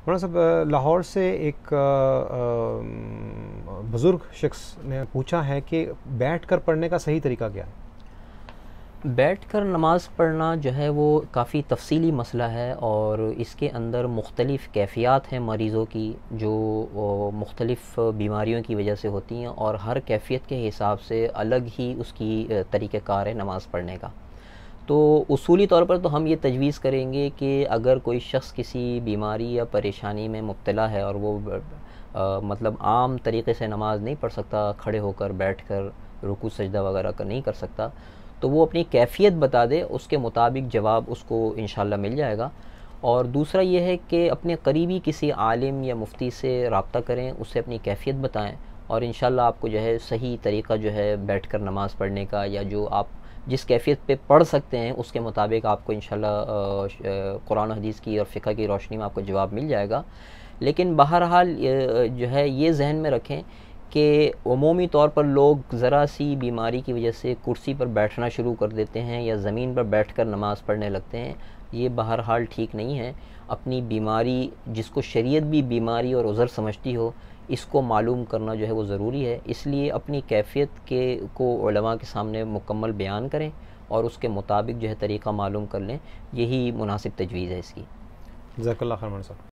मौलाना साहब, लाहौर से एक बुज़ुर्ग शख्स ने पूछा है कि बैठ कर पढ़ने का सही तरीका क्या है? बैठकर नमाज़ पढ़ना जो है वो काफ़ी तफ़सीली मसला है और इसके अंदर मुख्तलिफ़ कैफ़ियत हैं मरीज़ों की, जो मुख्तलिफ़ बीमारियों की वजह से होती हैं और हर कैफ़ियत के हिसाब से अलग ही उसकी तरीक़ेकार है नमाज़ पढ़ने का। तो उसूली तौर पर तो हम ये तजवीज़ करेंगे कि अगर कोई शख़्स किसी बीमारी या परेशानी में मुब्तला है और वो मतलब आम तरीक़े से नमाज़ नहीं पढ़ सकता, खड़े होकर बैठकर रुकू सजदा वगैरह का नहीं कर सकता, तो वो अपनी कैफ़ियत बता दे, उसके मुताबिक जवाब उसको इंशाअल्लाह मिल जाएगा। और दूसरा ये है कि अपने करीबी किसी आलिम या मुफ्ती से रब्ता करें, उससे अपनी कैफ़ियत बताएं और इंशाअल्लाह आपको जो है सही तरीक़ा जो है बैठकर नमाज़ पढ़ने का, या जो आप जिस कैफ़ियत पे पढ़ सकते हैं उसके मुताबिक आपको इंशाअल्लाह कुरान और हदीस की और फ़िक़्ह की रोशनी में आपको जवाब मिल जाएगा। लेकिन बहरहाल जो है ये ज़हन में रखें कि उमूमी तौर पर लोग ज़रा सी बीमारी की वजह से कुर्सी पर बैठना शुरू कर देते हैं या ज़मीन पर बैठकर नमाज़ पढ़ने लगते हैं। ये बहरहाल ठीक नहीं है। अपनी बीमारी, जिसको शरीयत भी बीमारी और उज़र समझती हो, इसको मालूम करना जो है वो ज़रूरी है। इसलिए अपनी कैफ़ियत को उलमा के सामने मुकम्मल बयान करें और उसके मुताबिक जो है तरीक़ा मालूम कर लें। यही मुनासिब तजवीज़ है इसकी। जज़ाकल्लाह खैर मौलाना साहब।